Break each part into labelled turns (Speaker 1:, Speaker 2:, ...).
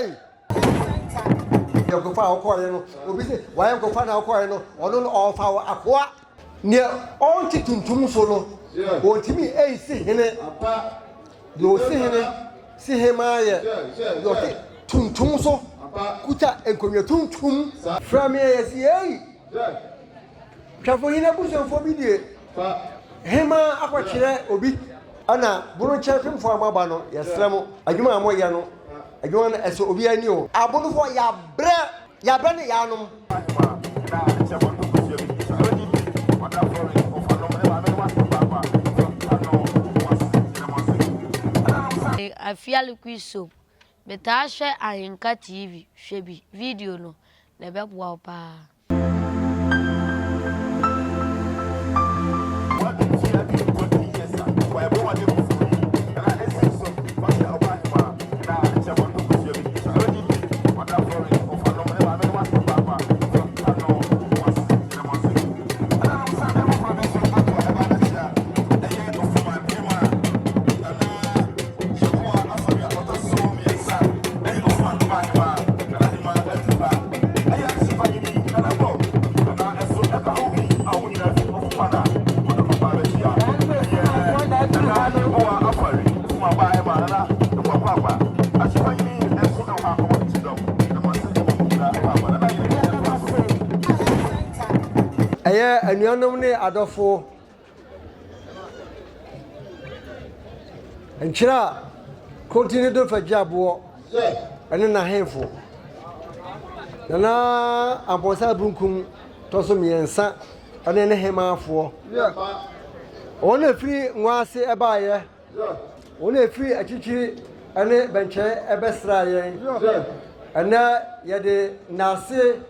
Speaker 1: hey you go fa okore no obi say why go fa na okore no ono no all fa akoa ne on ti tuntum so no ontimi si hene do si hene si hemaye do ti tuntum so kuta enkonwa tuntum from here yes hey twafo hina busenfo bi die hema akwakire obi ana BonoKyempem fo amaba no yesremo adwuma amoye no adwuma na eso obi ani o abonofo ya bre ne ya nom
Speaker 2: I feel like soap. But I share Nkyeaa TV, shebi video no, nebe bua pa. Anuanom ne adofo Nkyeraa continue do fajabo ene na hefo na amposa bunkum toso miensa ene ne hemafo ona free nwase ebaye ona free achichiri ene benche ebesra yen ana yede nase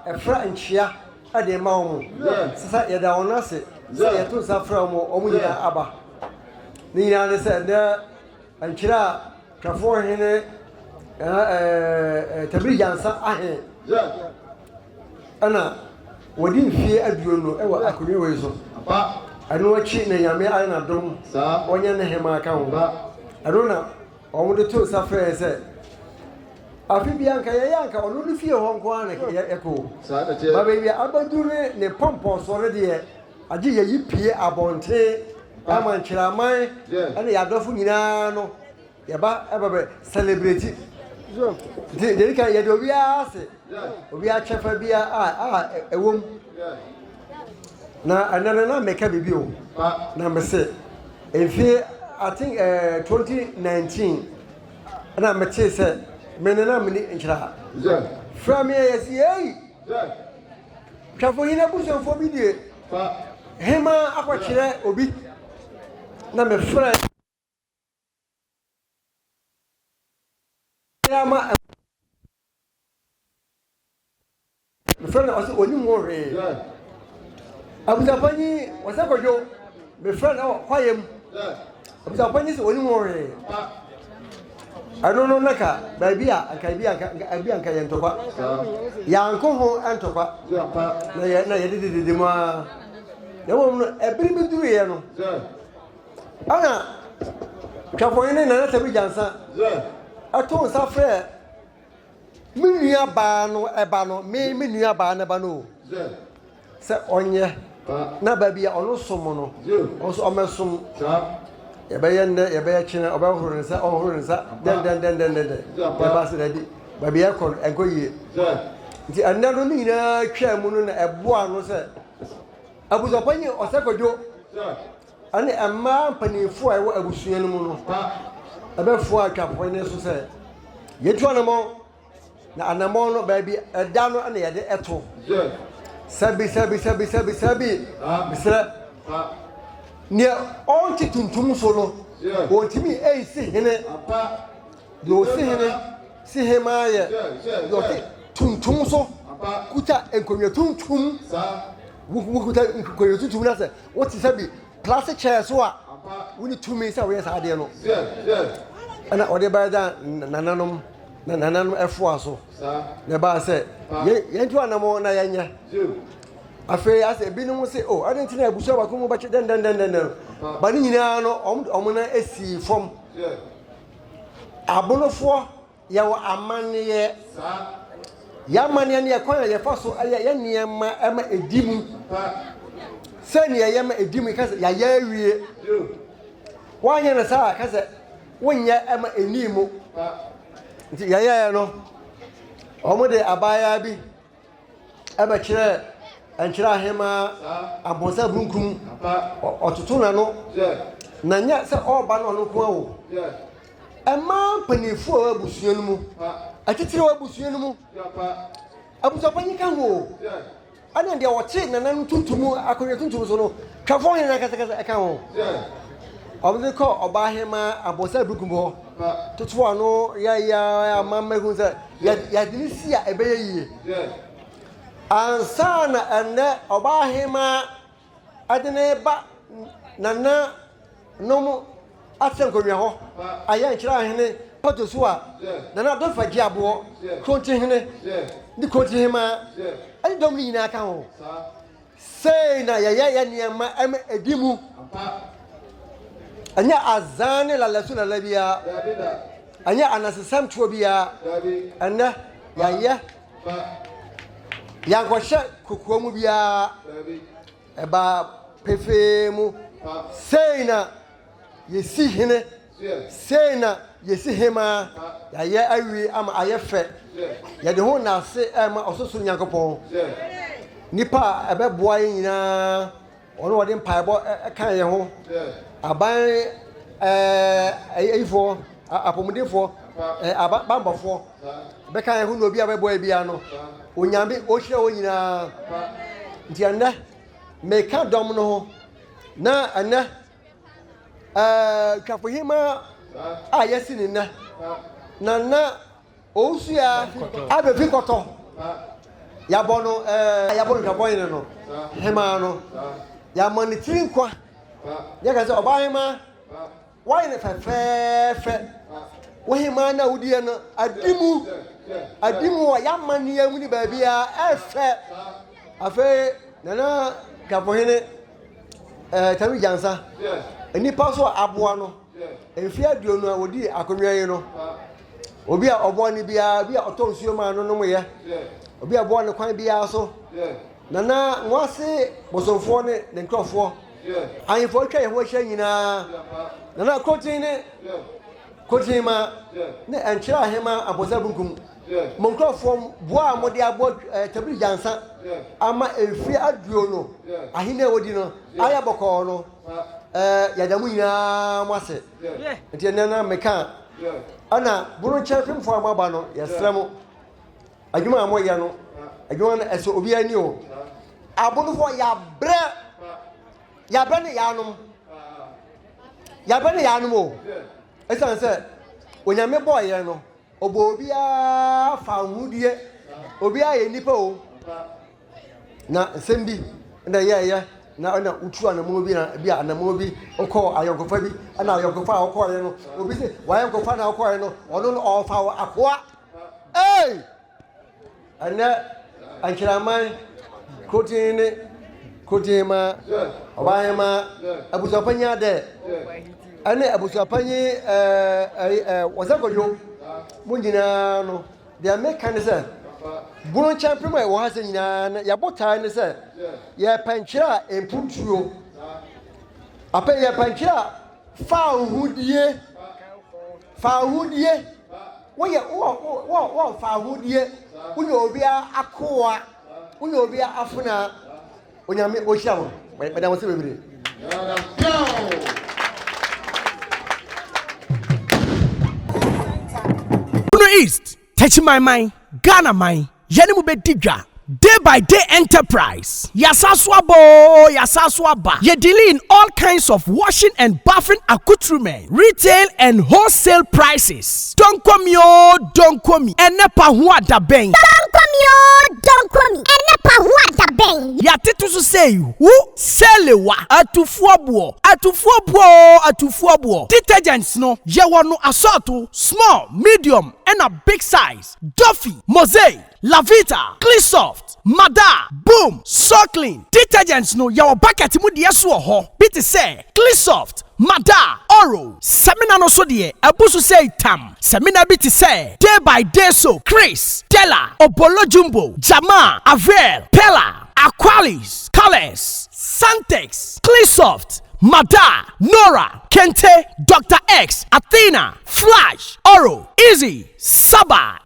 Speaker 2: efra Nkyeaa ade mawo sasa yeda onase se yeto safra mo omunya aba ni ina ne se na Nkyeraa twafo hene TABIRI jansa ahe ana wodi mfie aduono ewa akonwe wezo anu achi na nyame ayi na dom onye ne hema aka ho adona omude to safra se afi bianka yanka onu ni fie ho nko ana eko ba be bia abadure ne pompo so re de agi yi pie abonte ama Nkyeraa man ana ya dofo nyina no ya ba ebe celebrate de ka ya do bia ase obi a chefa bia ewom na anana na meka bibi o na mese efi I think 2019 ana mete se menena mini Nkyeraa from here yes hey twafo hina busenfo bi die hema akwakire obi na me friend ama me friend also oni mo re abuzapani wasakojo me friend kwayem abuzapani se oni mo re I don't know naka babia anka yentokwa yanko ho antokwa na yedididi ma yawo no ebiri biduru ye no ana twafo ne na TABIRI jansa ato safre minua ba no eba no me minua ba na ba no se onye na babia ono somo no onso omesom yebeye chine obahuru nsa ohuru nsa den ba se dadi babia kon enkoyie nti anado ni na twa mu no na eboa no se abuzopanyi osekojo ani amma panifo ayo abusuan mu no abefo atwafo ne so se yetu anamo na anamo no baby eda no ana yede eto sabi misra ne onti tuntum so no ontimi si hene do si hene si hemaye do tuntum so kuta enkonwa tuntum wukuta enkonwa tuntum na se what is sabi plastic chair so a woni tumi sa we sa de no ana ode ba da nananom efo aso ne ba se yentu anamo na yanya afi ase binum se oh adentina ebuso ba ko mu ba che den ba ni nyina no omuna esi fom abonofo
Speaker 1: ya wa amane ya amane ne kwan ya fa so ya niema ama edimu sani ya ma edimu kasa ya awie wanya na sa kasa wonya ama enimu nti ya no omode abaya bi aba kire Nkyeraa Hene abonsa bunkum otutu na no na nya se oba no no ko awo ema panifo abusuan mu atitire abusuan mu abusapanyi kan wo ana ndia wote na nan tuntumu akonya tuntumu so no twafo hena kasa kan wo obde ko oba Hene abonsa bunkum ho tutu ano ya mamma hu se ya dinisia ebeye yie ansana ande oba Hene adene ba nana nomu atsenkonwa ho aya Nkyeraa Hene potoso a nana do faji abo kronti Hene di kronti Hene ani dom ni na kan ho sei na ya niema am edimu anya azane la lasuna labia anya anasesam tuobia ana ya kwashe kukuomu bia eba pefemu seina yesi Hene seina yesi Hema ya awi ama ayefe ya de ho na se ma ososo Nyankopon nipa ebeboa nyina ono wode mpaebo kan ye ho aban ayifo apomudefo abambofo be kan ye ho no obi abeboa bia no onyambe ohire wo nyina nti anda meka dom no ho na ana twafo Hema yesi ni na ousia abefi koto ya bono twafo no Hema no ya monitoring kwa ya ka se oba Hema why ne fe wo Hema na udie no adimu wa ya mani ya muni babia efe afa nana twafo Hene tawi jansa eni paso aboa no enfi aduonu a wodi akonwa yi no obi a obo ni bia bi a otonsuo ma no no ye obi a bo ne kwan bia so nana nwase bosonfo ne nkrofo ayifo twa ye ho hya nyina nana kotima ne Nkyeraa Hene abosa bunkum monkrofo boa mode abo tabiri jansa ama enfi aduonu ahine wodi no aya boko no ya damu nyina mwase nti nana meka ana BonoKyempem fo amaba no ya sramo adwuma amoya no adwuma na eso obi ani o abonofo ya bre ne yanum o esan se onyame boye no obo obi a fa hudie obi a ye nipa o na sembi nda ya na ona utu anamo bi na bia anamo bi okọ ayonkofa bi ana ayonkofa okọ ye no obi se wayonkofa na okọ ye no ono no ofa akoa ana Nkyeraa kotima oba Hene abusapanya de ana abusapanye wazagojo munjina no dia meka ne se BonoKyempem wo ha se nyina ya bota ne se ya Nkyeraa emputuo apa ya Nkyeraa fa hudie wo fa hudie unyo obi akoa unyo obi afuna onyame ohia wo madam se bebere
Speaker 3: East, Techiman, Ghana mine, Yenimu Bedidja, day by day enterprise. Yasaswaba. Ye deal in all kinds of washing and bathing accoutrement, retail and wholesale prices. Don't come yo, don't come me. Enepa huwa da beng.
Speaker 4: Don't come me. Enepa huwa da beng.
Speaker 3: Ya titu su say who selewa atufuobuo. Detergents no ye wano assorto small, medium and a big size. Duffy, Mosaic, Lavita, Cleansoft, Mada, Boom, So Clean. Detergents no yawa bucket mu de so ho. Biti say Cleansoft, Mada, Oro, Semina no so de, Abusu say tam, Semina biti say, day by day so, Chris, Della, Obolo Jumbo, Jama, Avel, Pella, Aqualis, Colors, Santex, Clearsoft, Mada, Nora, Kente, Dr. X, Athena, Flash, Oro, Easy, Saba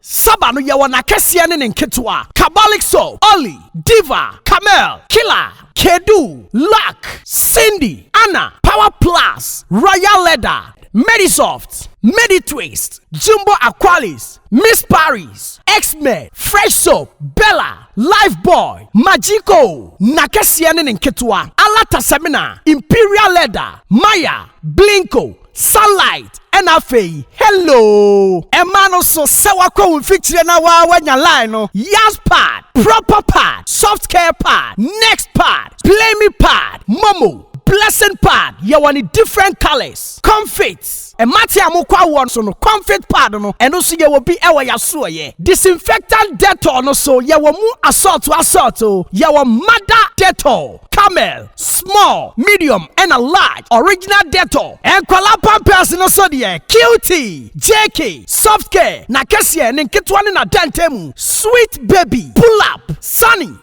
Speaker 3: no yawana kesiane ne Nkyeaa, Kabalik Soul, Oli, Diva, Camel, Killer, Kedu, Luck, Cindy, Anna, Power Plus, Royal Leather, Medisoft, Meditwist, Jumbo Aqualis, Miss Paris, X-Men, Fresh Soap, Bella, Lifeboy, Magico, Nakesiane ne Nkyeaa, Alata Semina, Imperial Leather, Maya, Blinko, Sunlight, and Afei, hello. Emano so sewa kwa feature na wanya line no. Yas pad, proper pad, soft care pad, next pad, play me pad, Momo, blessing pad. You want different colors, comfits. And Matia Mokwa one so no comfort pad no. And also you will be ewa yasuo ye. Disinfectant Dettol no so you will mu assault to assault to. You will mother Dettol. Camel, small, medium, and a large original Dettol. And Kuala Pampers no so de QT, JK, soft care, Nakesia, and Nkyeaa na Dantemu, sweet baby, pull up, sunny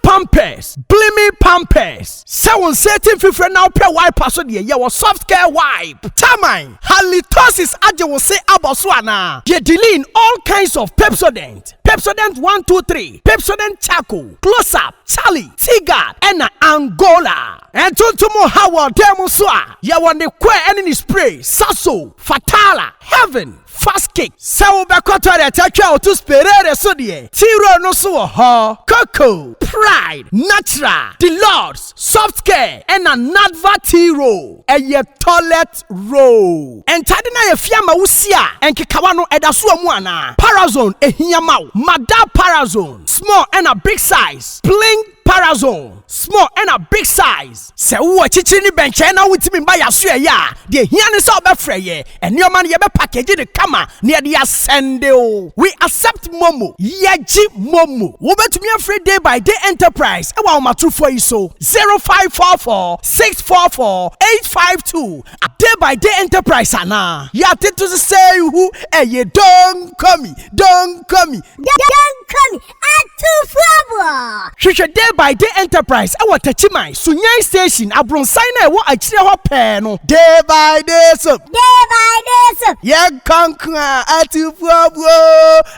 Speaker 3: Pampers, blimmy Pampers. 7 different now pair wipe so de you soft care wipe. Tamai, halitosis aje will say aboswana. Ye dealing all kinds of Pepsodent. Pepsodent 1, 2, 3, Pepsodent Charcoal, Close Up, Charlie, Tigard, and Angola. And Tuntumo Howard Demuswa, Yawande Kwe Enemy Spray, Sasso, Fatala, Heaven, Fast Kick, Sao Bakoto de Tacha to Sperere Sodie, Tiro no so ha, Coco, Pride, Natural, The Lords, Soft Care, and a Nadva Tiro, and ye toilet roll. And Tadina Fiamma Usia, and Kikawano Edasuamwana, Parazone, Ehiamau, Mada Parazone, small and a big size, Bling Parazone, small and a big size. Se uwa chichini benche na witimi mba ya suya ya. Die hiani sa obe freye. And your man yebe package de kama. Niya di asende o. We accept Momo. Yeji Momo. Ube tumi free day by day enterprise. Ewa Otumfuo iso. 0544-644-852. A day by day enterprise ana. Ya titu say who. Ye don't come me. Don't come me.
Speaker 4: Don't come Otumfuo.
Speaker 3: Shusha day by day enterprise. Ewa Techiman. Sunyai station. Abronsai na ewa achire ho pe no. Day by day so.
Speaker 4: Day by day so.
Speaker 3: Ye Nkyeaa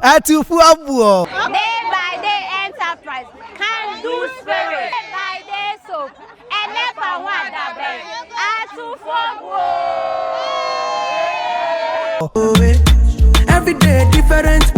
Speaker 3: Otumfuo.
Speaker 5: Day by day enterprise. Can do spirit. Day by day so. And never wonder. Otumfuo.